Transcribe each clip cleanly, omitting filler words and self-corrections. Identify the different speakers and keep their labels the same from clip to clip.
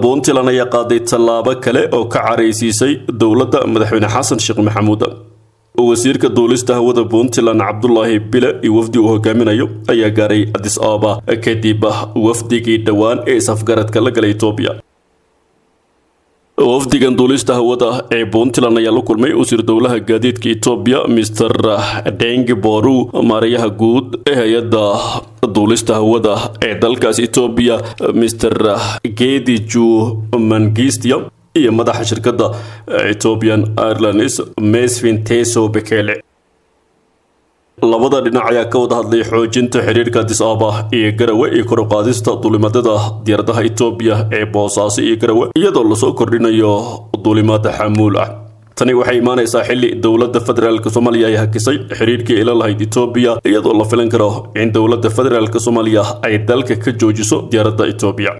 Speaker 1: puntland ayaa qaaday tallaabo kale oo ka careysiisay dowladda madaxweyne xasan sheekh maxamuud. wasiirka duulista hawada puntland cabdullaahi bile iyo wafdi uu hogaaminayo ayaa gaaray addis ababa kadib wafdigii dhowaan ee safgaradka la galay Itoobiya. wafdigan duulista hawada ee puntland ayaa la kulmay wasiir dowlaha gaadiidka Itoobiya Mr. Dengi Boru, maarayaha guud ee hay'adda duulista hawada ee dalkaas Itoobiya Mr. Gediju Mangistia iyo madaxa shirkadda Ethiopian Airlines Mesfin Teso Bekele. labada dhinac ayaa ka wada hadlay xoojinta xiriirka Addis Ababa iyo Garowe iyo kor u qaadista duulimaadada diyaaradaha Itoobiya ee Boosaaso iyo Garowe iyadoo la soo kordhinayo duulimaad xamuul ah. tani waxay imaanaysaa xilli dowladda federaalka Soomaaliya ay hakisay xiriirkii ila lahayd Itoobiya iyadoo la filan karo in dowladda federaalka Soomaaliya ay dalka ka joojiso diyaaradda Itoobiya.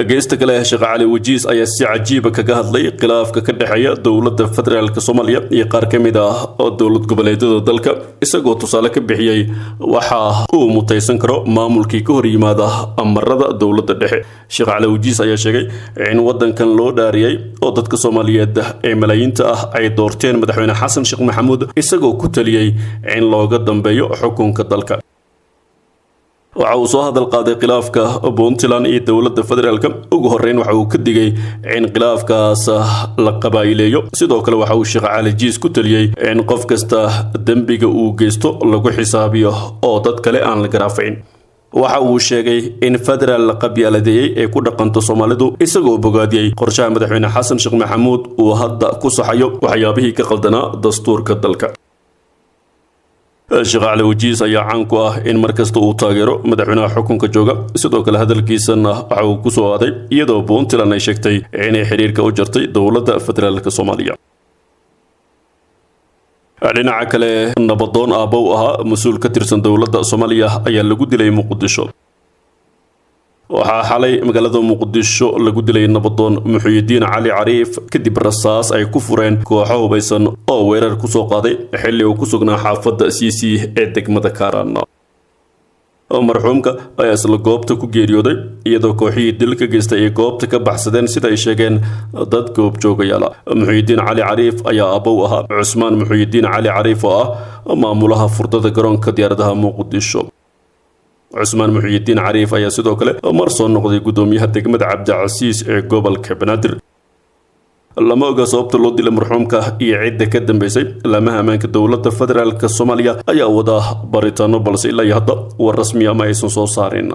Speaker 1: geesta kale Sheekh Cali Wajiis ayaa si cajiib ah kaga hadlay khilaafka ka dhaxeeya dowladda federaalka Soomaaliya iyo qaar ka mid ah oo dowlad goboleedyada dalka isagoo tusaale ka bixiyay waxa uu mutaysan karo maamulkii ka hor yimaada amarada dowladda dhexe. Sheekh Cali Wajiis ayaa sheegay in wadankan loo dhaariyay oo dadka Soomaaliyeed ee malaayiinta ah ay doorteen madaxweyne Xasan Sheekh Maxamuud isagoo ku taliyay in looga dambeeyo xukunka dalka. waxa uu soo hadal qaaday khilaafka Puntland iyo dowladda federaalka. ugu horeyn waxa uu ka digay in khilaafkaas la qabaayileeyo. sidoo kale waxa uu Sheekh Cali Wajiis ku taliyay in qof kasta dambiga uu geysto lagu xisaabiyo oo dad kale aan la garaafayn. waxa uu sheegay in federal la qabyaaladeeyay ee ku dhaqanto Soomaalidu isagoo bogaadiyay qorshaha madaxweyne Xasan Sheekh Maxamuud uu hadda ku saxayo waxyaabihii ka qaldanaa dastuurka dalka. Sheekh Cali Wajiis ayaa caan ku ah in markasta uu taageero madaxweynaha xukunka jooga. sidoo kale hadalkiisana waxa uu ku soo aaday iyadoo Puntland ay sheegtay inay xiriirka u jartay dowladda federaalka Soomaaliya. dhinaca kale nabadoon aabow ahaa mas'uul ka tirsan dowladda Soomaaliya ayaa lagu dilay Muqdisho. waxaa xalay magaalada Muqdisho lagu dilay nabadoon Muxyidiin Cali Cariif kadib rasaas ay ku fureen kooxo hubaysan oo weerar ku soo qaaday xilli uu ku sugnaa xaafadda CC ee degmada Kaaraan. marxuumka ayaa isla goobta ku geeriyooday iyadoo kooxihii dilka geystay ay goobta ka baxsadeen sida ay sheegeen dad goobjoogayaal. Muxyidiin Cali Cariif ayaa aabow ahaa Cusmaan Muxyidiin Cali Cariif oo ah maamulaha furdada garoonka diyaaradaha Muqdisho. Cusmaan Muxyidiin Cariif ayaa sidoo kale mar soo noqday gudoomiyaha degmada Cabdicasiis ee gobolka Banaadir. lama oga sababta loo dilay marxuumka iyo cidda ka dambeysay. lamaha ammaanka dowladda federaalka Soomaaliya ayaa wada baritaano balse ilaa hadda war rasmi ah ma aysan soo saarin.